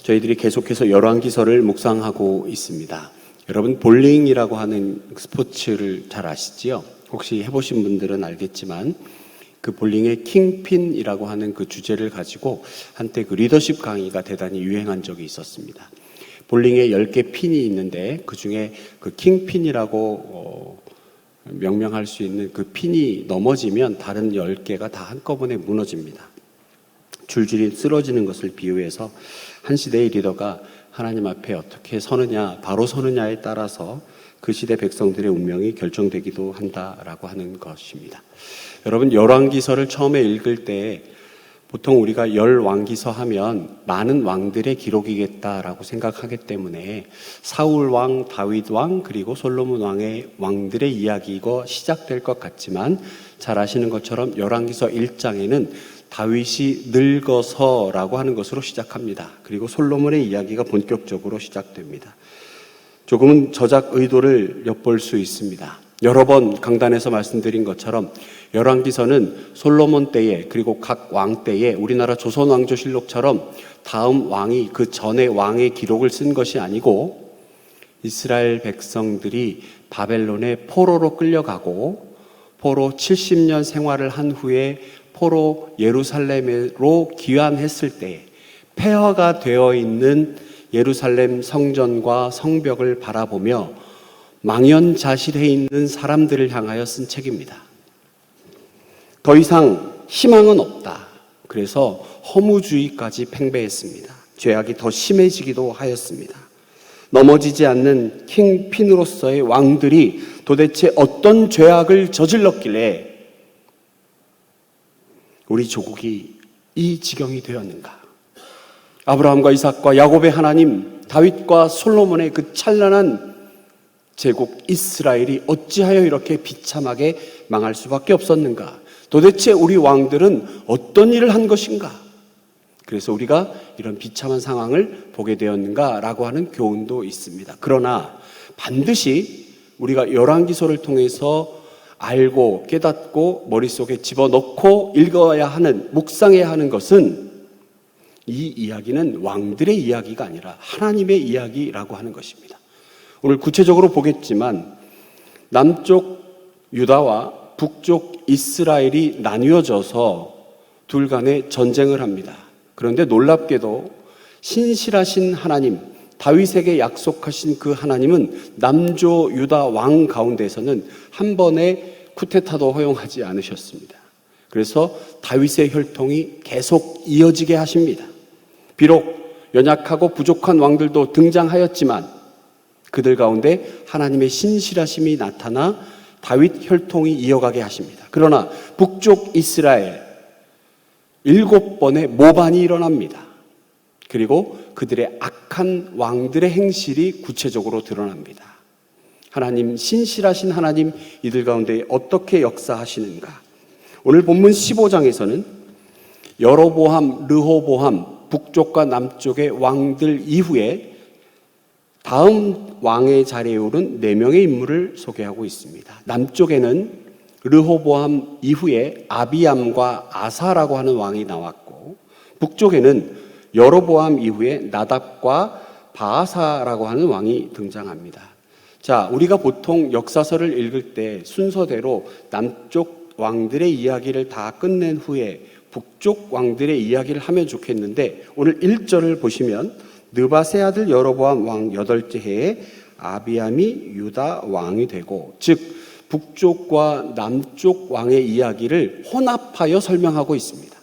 저희들이 계속해서 열왕기서를 묵상하고 있습니다. 여러분 볼링이라고 하는 스포츠를 잘 아시지요? 혹시 해보신 분들은 알겠지만 그 볼링의 킹핀이라고 하는 그 주제를 가지고 한때 그 리더십 강의가 대단히 유행한 적이 있었습니다. 볼링에 10개 핀이 있는데 그 중에 그 킹핀이라고 명명할 수 있는 그 핀이 넘어지면 다른 10개가 다 한꺼번에 무너집니다. 줄줄이 쓰러지는 것을 비유해서 한 시대의 리더가 하나님 앞에 어떻게 서느냐, 바로 서느냐에 따라서 그 시대 백성들의 운명이 결정되기도 한다라고 하는 것입니다. 여러분, 열왕기서를 처음에 읽을 때 보통 우리가 열왕기서 하면 많은 왕들의 기록이겠다라고 생각하기 때문에 사울 왕, 다윗 왕, 그리고 솔로몬 왕의 왕들의 이야기가 시작될 것 같지만 잘 아시는 것처럼 열왕기서 1장에는 다윗이 늙어서라고 하는 것으로 시작합니다. 그리고 솔로몬의 이야기가 본격적으로 시작됩니다. 조금은 저작 의도를 엿볼 수 있습니다. 여러 번 강단에서 말씀드린 것처럼 열왕기서는 솔로몬 때에 그리고 각 왕 때에 우리나라 조선왕조실록처럼 다음 왕이 그 전에 왕의 기록을 쓴 것이 아니고 이스라엘 백성들이 바벨론의 포로로 끌려가고 포로 70년 생활을 한 후에 포로 예루살렘으로 귀환했을 때 폐허가 되어 있는 예루살렘 성전과 성벽을 바라보며 망연자실해 있는 사람들을 향하여 쓴 책입니다. 더 이상 희망은 없다. 그래서 허무주의까지 팽배했습니다. 죄악이 더 심해지기도 하였습니다. 넘어지지 않는 킹핀으로서의 왕들이 도대체 어떤 죄악을 저질렀길래 우리 조국이 이 지경이 되었는가? 아브라함과 이삭과 야곱의 하나님, 다윗과 솔로몬의 그 찬란한 제국 이스라엘이 어찌하여 이렇게 비참하게 망할 수밖에 없었는가? 도대체 우리 왕들은 어떤 일을 한 것인가? 그래서 우리가 이런 비참한 상황을 보게 되었는가라고 하는 교훈도 있습니다. 그러나 반드시 우리가 열왕기서를 통해서 알고 깨닫고 머릿속에 집어넣고 읽어야 하는, 묵상해야 하는 것은 이 이야기는 왕들의 이야기가 아니라 하나님의 이야기라고 하는 것입니다. 오늘 구체적으로 보겠지만 남쪽 유다와 북쪽 이스라엘이 나뉘어져서 둘 간에 전쟁을 합니다. 그런데 놀랍게도 신실하신 하나님, 다윗에게 약속하신 그 하나님은 남조 유다 왕 가운데서는 한 번의 쿠데타도 허용하지 않으셨습니다. 그래서 다윗의 혈통이 계속 이어지게 하십니다. 비록 연약하고 부족한 왕들도 등장하였지만 그들 가운데 하나님의 신실하심이 나타나 다윗 혈통이 이어가게 하십니다. 그러나 북쪽 이스라엘 7번의 모반이 일어납니다. 그리고 그들의 악한 왕들의 행실이 구체적으로 드러납니다. 하나님, 신실하신 하나님, 이들 가운데 어떻게 역사하시는가? 오늘 본문 15장에서는 여로보암, 르호보암, 북쪽과 남쪽의 왕들 이후에 다음 왕의 자리에 오른 4명의 인물을 소개하고 있습니다. 남쪽에는 르호보암 이후에 아비암과 아사라고 하는 왕이 나왔고, 북쪽에는 여로보암 이후에 나답과 바아사라고 하는 왕이 등장합니다. 자, 우리가 보통 역사서를 읽을 때 순서대로 남쪽 왕들의 이야기를 다 끝낸 후에 북쪽 왕들의 이야기를 하면 좋겠는데 오늘 1절을 보시면 느밧의 아들 여로보암 왕 8째 해에 아비암이 유다 왕이 되고, 즉 북쪽과 남쪽 왕의 이야기를 혼합하여 설명하고 있습니다.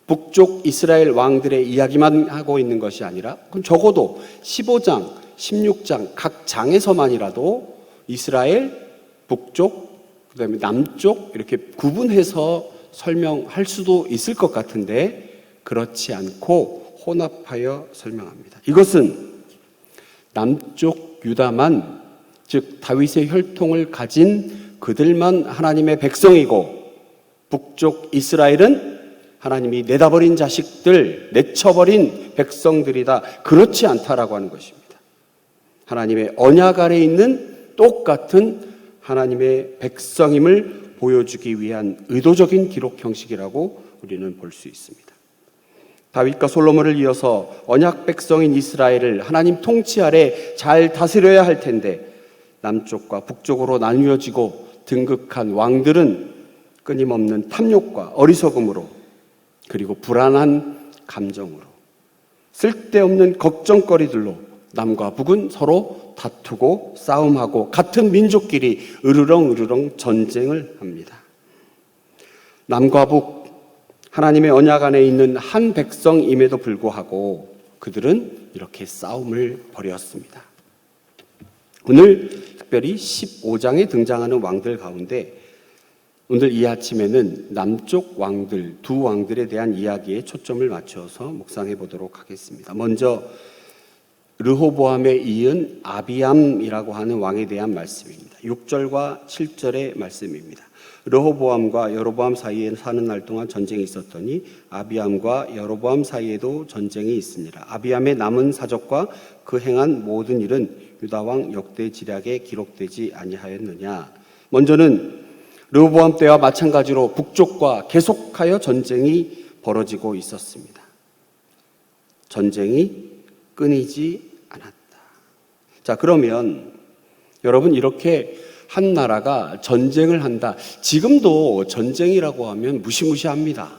북쪽 이스라엘 왕들의 이야기만 하고 있는 것이 아니라 그럼 적어도 15장, 16장 각 장에서만이라도 이스라엘 북쪽, 그다음에 남쪽 이렇게 구분해서 설명할 수도 있을 것 같은데 그렇지 않고 혼합하여 설명합니다. 이것은 남쪽 유다만, 즉 다윗의 혈통을 가진 그들만 하나님의 백성이고 북쪽 이스라엘은 하나님이 내다버린 자식들, 내쳐버린 백성들이다. 그렇지 않다라고 하는 것입니다. 하나님의 언약 아래에 있는 똑같은 하나님의 백성임을 보여주기 위한 의도적인 기록 형식이라고 우리는 볼 수 있습니다. 다윗과 솔로몬을 이어서 언약 백성인 이스라엘을 하나님 통치 아래 잘 다스려야 할 텐데 남쪽과 북쪽으로 나뉘어지고 등극한 왕들은 끊임없는 탐욕과 어리석음으로 그리고 불안한 감정으로 쓸데없는 걱정거리들로 남과 북은 서로 다투고 싸움하고 같은 민족끼리 으르렁 전쟁을 합니다. 남과 북 하나님의 언약 안에 있는 한 백성임에도 불구하고 그들은 이렇게 싸움을 벌였습니다. 오늘 특별히 15장에 등장하는 왕들 가운데 오늘 이 아침에는 남쪽 왕들, 두 왕들에 대한 이야기에 초점을 맞춰서 묵상해 보도록 하겠습니다. 먼저 르호보암에 이은 아비암이라고 하는 왕에 대한 말씀입니다. 6절과 7절의 말씀입니다. 르호보암과 여로보암 사이에 사는 날 동안 전쟁이 있었더니 아비암과 여로보암 사이에도 전쟁이 있으니라. 아비암의 남은 사적과 그 행한 모든 일은 유다왕 역대 지략에 기록되지 아니하였느냐. 먼저는 르호보암 때와 마찬가지로 북쪽과 계속하여 전쟁이 벌어지고 있었습니다. 전쟁이 끊이지 않았다. 자, 그러면 여러분 이렇게 한 나라가 전쟁을 한다. 지금도 전쟁이라고 하면 무시무시합니다.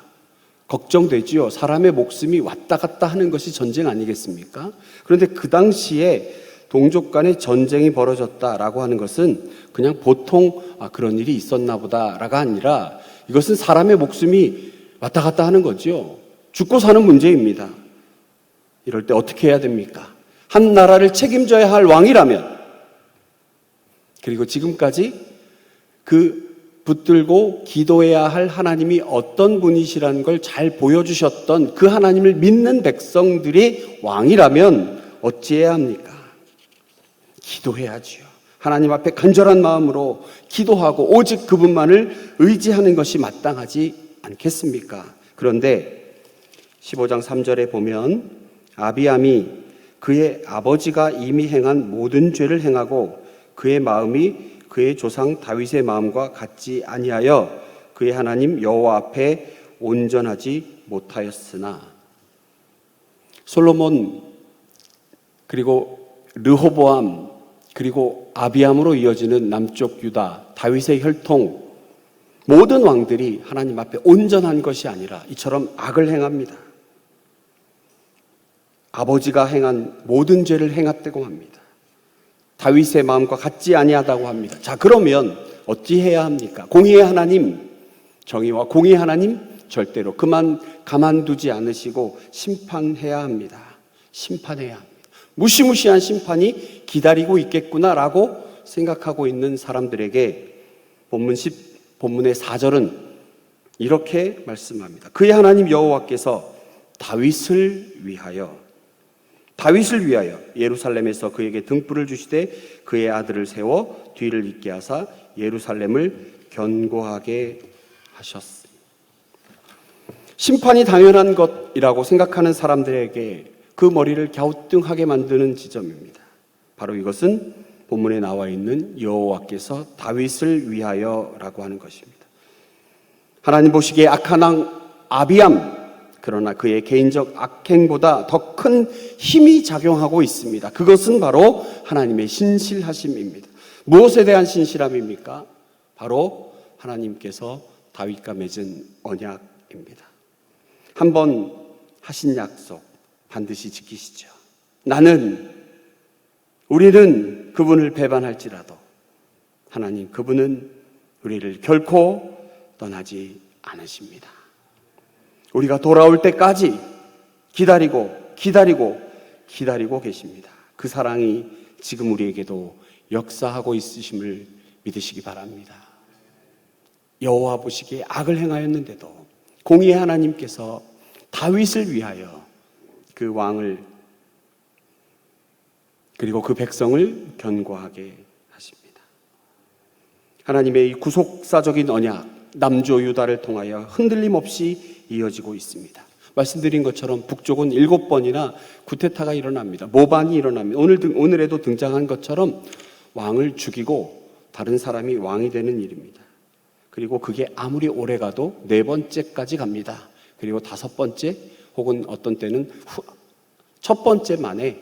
걱정되지요. 사람의 목숨이 왔다 갔다 하는 것이 전쟁 아니겠습니까? 그런데 그 당시에 동족 간의 전쟁이 벌어졌다라고 하는 것은 그냥 보통 그런 일이 있었나 보다라가 아니라 이것은 사람의 목숨이 왔다 갔다 하는 거죠. 죽고 사는 문제입니다. 이럴 때 어떻게 해야 됩니까? 한 나라를 책임져야 할 왕이라면 그리고 지금까지 그 붙들고 기도해야 할 하나님이 어떤 분이시라는 걸 잘 보여주셨던 그 하나님을 믿는 백성들이 왕이라면 어찌해야 합니까? 기도해야지요. 하나님 앞에 간절한 마음으로 기도하고 오직 그분만을 의지하는 것이 마땅하지 않겠습니까? 그런데 15장 3절에 보면 아비암이 그의 아버지가 이미 행한 모든 죄를 행하고 그의 마음이 그의 조상 다윗의 마음과 같지 아니하여 그의 하나님 여호와 앞에 온전하지 못하였으나 솔로몬 그리고 르호보암 그리고 아비암으로 이어지는 남쪽 유다 다윗의 혈통 모든 왕들이 하나님 앞에 온전한 것이 아니라 이처럼 악을 행합니다. 아버지가 행한 모든 죄를 행했다고 합니다. 다윗의 마음과 같지 아니하다고 합니다. 자, 그러면 어찌해야 합니까? 공의의 하나님, 정의와 공의의 하나님 절대로 가만두지 않으시고 심판해야 합니다. 심판해야 합니다. 무시무시한 심판이 기다리고 있겠구나라고 생각하고 있는 사람들에게 본문의 4절은 이렇게 말씀합니다. 그의 하나님 여호와께서 다윗을 위하여 예루살렘에서 그에게 등불을 주시되 그의 아들을 세워 뒤를 잇게 하사 예루살렘을 견고하게 하셨으니. 심판이 당연한 것이라고 생각하는 사람들에게 그 머리를 갸우뚱하게 만드는 지점입니다. 바로 이것은 본문에 나와 있는 여호와께서 다윗을 위하여라고 하는 것입니다. 하나님 보시기에 악한 왕 아비암, 그러나 그의 개인적 악행보다 더 큰 힘이 작용하고 있습니다. 그것은 바로 하나님의 신실하심입니다. 무엇에 대한 신실함입니까? 바로 하나님께서 다윗과 맺은 언약입니다. 한번 하신 약속 반드시 지키시죠. 우리는 그분을 배반할지라도 하나님 그분은 우리를 결코 떠나지 않으십니다. 우리가 돌아올 때까지 기다리고 계십니다. 그 사랑이 지금 우리에게도 역사하고 있으심을 믿으시기 바랍니다. 여호와 보시기에 악을 행하였는데도 공의의 하나님께서 다윗을 위하여 그 왕을 그리고 그 백성을 견고하게 하십니다. 하나님의 이 구속사적인 언약 남조 유다를 통하여 흔들림 없이 이어지고 있습니다. 말씀드린 것처럼 북쪽은 7번이나 구테타가 일어납니다. 모반이 일어납니다. 오늘에도 등장한 것처럼 왕을 죽이고 다른 사람이 왕이 되는 일입니다. 그리고 그게 아무리 오래 가도 4번째까지 갑니다. 그리고 5번째 혹은 어떤 때는 첫 번째 만에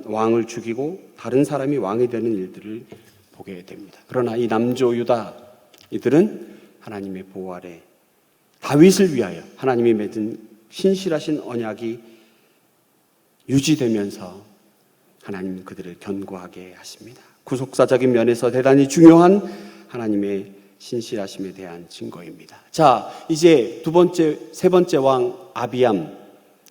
왕을 죽이고 다른 사람이 왕이 되는 일들을 보게 됩니다. 그러나 이 남조 유다 이들은 하나님의 보호 아래 다윗을 위하여 하나님이 맺은 신실하신 언약이 유지되면서 하나님 그들을 견고하게 하십니다. 구속사적인 면에서 대단히 중요한 하나님의 신실하심에 대한 증거입니다. 자, 이제 세 번째 왕 아비암,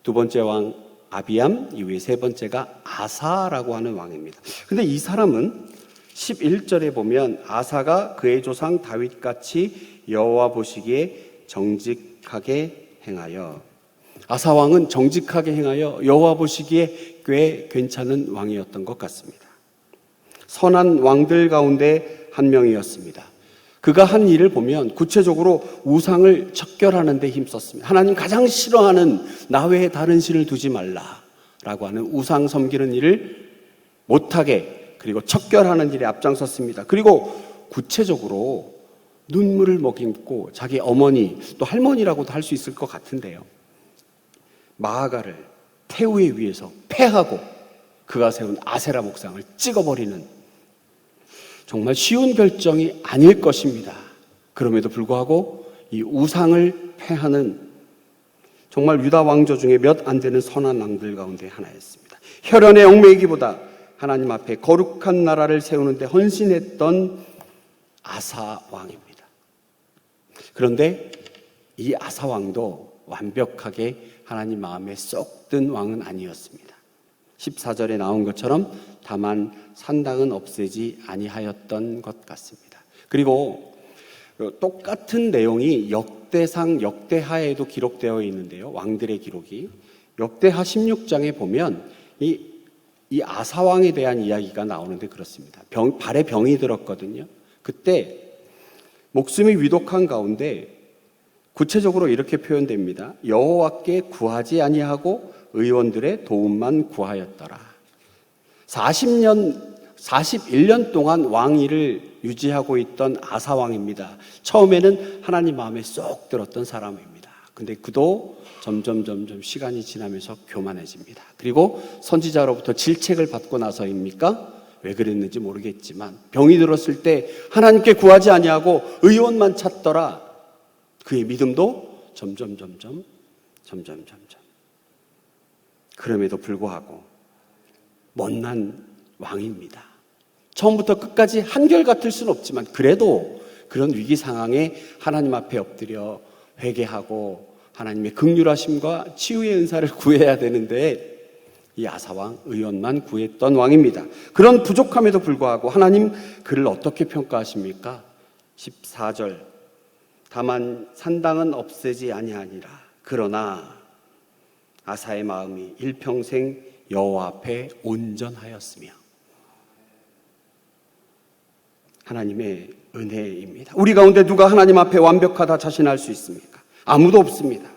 두 번째 왕 아비암 이후에 세 번째가 아사라고 하는 왕입니다. 근데 이 사람은 11절에 보면 아사가 그의 조상 다윗같이 여호와 보시기에 정직하게 행하여, 아사 왕은 정직하게 행하여 여호와 보시기에 꽤 괜찮은 왕이었던 것 같습니다. 선한 왕들 가운데 한 명이었습니다. 그가 한 일을 보면 구체적으로 우상을 척결하는 데 힘썼습니다. 하나님 가장 싫어하는 나 외에 다른 신을 두지 말라라고 하는 우상 섬기는 일을 못하게, 그리고 척결하는 일에 앞장섰습니다. 그리고 구체적으로 눈물을 머금고 자기 어머니, 또 할머니라고도 할 수 있을 것 같은데요, 마아가를 태우에 위해서 패하고 그가 세운 아세라 목상을 찍어버리는, 정말 쉬운 결정이 아닐 것입니다. 그럼에도 불구하고 이 우상을 패하는 정말 유다 왕조 중에 몇 안 되는 선한 왕들 가운데 하나였습니다. 혈연에 얽매이기보다 하나님 앞에 거룩한 나라를 세우는 데 헌신했던 아사 왕입니다. 그런데 이 아사 왕도 완벽하게 하나님 마음에 쏙 든 왕은 아니었습니다. 14절에 나온 것처럼 다만 산당은 없애지 아니하였던 것 같습니다. 그리고 똑같은 내용이 역대상 역대하에도 기록되어 있는데요, 왕들의 기록이 역대하 16장에 보면 이 아사왕에 대한 이야기가 나오는데 그렇습니다. 발에 병이 들었거든요. 그때 목숨이 위독한 가운데 구체적으로 이렇게 표현됩니다. 여호와께 구하지 아니하고 의원들의 도움만 구하였더라. 41년 동안 왕위를 유지하고 있던 아사왕입니다. 처음에는 하나님 마음에 쏙 들었던 사람입니다. 근데 그도 점점 시간이 지나면서 교만해집니다. 그리고 선지자로부터 질책을 받고 나서입니까? 왜 그랬는지 모르겠지만 병이 들었을 때 하나님께 구하지 아니하고 의원만 찾더라. 그의 믿음도 점점 그럼에도 불구하고 못난 왕입니다. 처음부터 끝까지 한결같을 수는 없지만 그래도 그런 위기 상황에 하나님 앞에 엎드려 회개하고 하나님의 긍휼하심과 치유의 은사를 구해야 되는데 이 아사왕 의원만 구했던 왕입니다. 그런 부족함에도 불구하고 하나님 그를 어떻게 평가하십니까? 14절 다만 산당은 없애지 아니하니라. 그러나 아사의 마음이 일평생 여호와 앞에 온전하였으며. 하나님의 은혜입니다. 우리 가운데 누가 하나님 앞에 완벽하다 자신할 수 있습니까? 아무도 없습니다.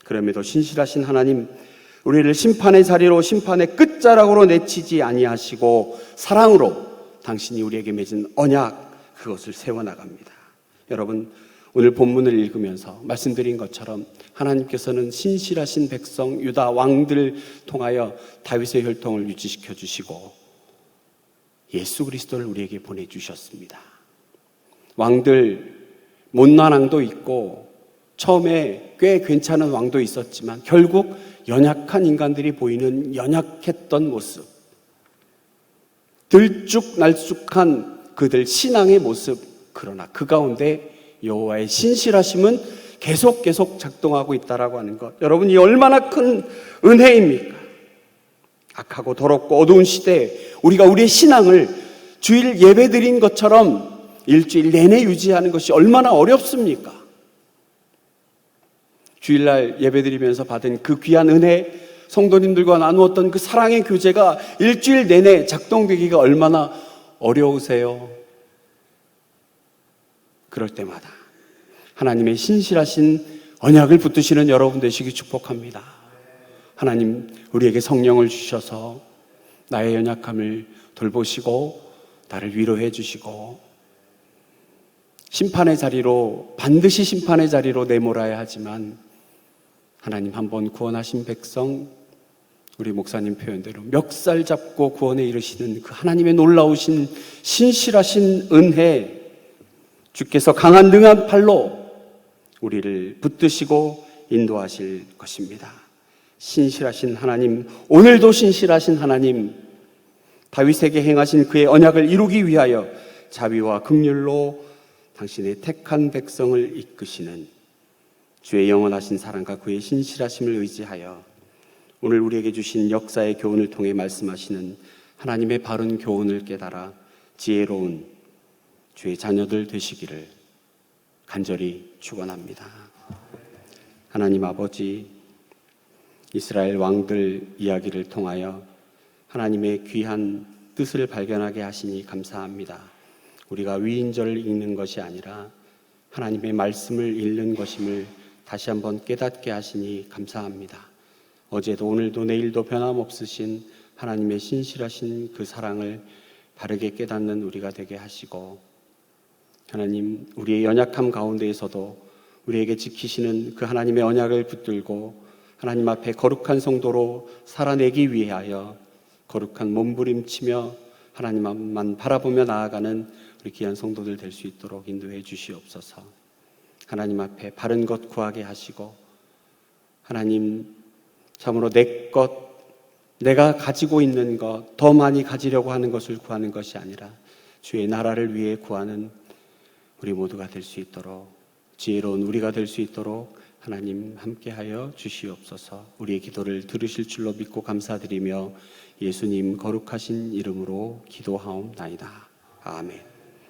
그럼에도 신실하신 하나님, 우리를 심판의 자리로, 심판의 끝자락으로 내치지 아니하시고 사랑으로 당신이 우리에게 맺은 언약, 그것을 세워나갑니다. 여러분, 오늘 본문을 읽으면서 말씀드린 것처럼 하나님께서는 신실하신 백성 유다 왕들을 통하여 다윗의 혈통을 유지시켜 주시고 예수 그리스도를 우리에게 보내주셨습니다. 왕들, 못난 왕도 있고 처음에 꽤 괜찮은 왕도 있었지만 결국 연약한 인간들이 보이는 연약했던 모습, 들쭉날쭉한 그들 신앙의 모습, 그러나 그 가운데 여호와의 신실하심은 계속 작동하고 있다라고 하는 것, 여러분, 이 얼마나 큰 은혜입니까? 악하고 더럽고 어두운 시대에 우리가 우리의 신앙을 주일 예배드린 것처럼 일주일 내내 유지하는 것이 얼마나 어렵습니까? 주일날 예배드리면서 받은 그 귀한 은혜, 성도님들과 나누었던 그 사랑의 교제가 일주일 내내 작동되기가 얼마나 어려우세요? 그럴 때마다 하나님의 신실하신 언약을 붙드시는 여러분 되시기 축복합니다. 하나님, 우리에게 성령을 주셔서 나의 연약함을 돌보시고 나를 위로해 주시고 심판의 자리로, 반드시 심판의 자리로 내몰아야 하지만 하나님 한번 구원하신 백성, 우리 목사님 표현대로 멱살 잡고 구원에 이르시는 그 하나님의 놀라우신 신실하신 은혜, 주께서 강한 능한 팔로 우리를 붙드시고 인도하실 것입니다. 신실하신 하나님, 오늘도 신실하신 하나님, 다윗에게 행하신 그의 언약을 이루기 위하여 자비와 긍휼로 당신의 택한 백성을 이끄시는 주의 영원하신 사랑과 그의 신실하심을 의지하여 오늘 우리에게 주신 역사의 교훈을 통해 말씀하시는 하나님의 바른 교훈을 깨달아 지혜로운 주의 자녀들 되시기를 간절히 축원합니다. 하나님 아버지, 이스라엘 왕들 이야기를 통하여 하나님의 귀한 뜻을 발견하게 하시니 감사합니다. 우리가 위인절을 읽는 것이 아니라 하나님의 말씀을 읽는 것임을 다시 한번 깨닫게 하시니 감사합니다. 어제도 오늘도 내일도 변함없으신 하나님의 신실하신 그 사랑을 바르게 깨닫는 우리가 되게 하시고, 하나님, 우리의 연약함 가운데에서도 우리에게 지키시는 그 하나님의 언약을 붙들고 하나님 앞에 거룩한 성도로 살아내기 위하여 거룩한 몸부림치며 하나님 앞만 바라보며 나아가는 우리 귀한 성도들 될 수 있도록 인도해 주시옵소서. 하나님 앞에 바른 것 구하게 하시고, 하나님 참으로 내 것, 내가 가지고 있는 것, 더 많이 가지려고 하는 것을 구하는 것이 아니라 주의 나라를 위해 구하는 우리 모두가 될 수 있도록, 지혜로운 우리가 될 수 있도록 하나님 함께하여 주시옵소서. 우리의 기도를 들으실 줄로 믿고 감사드리며 예수님 거룩하신 이름으로 기도하옵나이다. 아멘.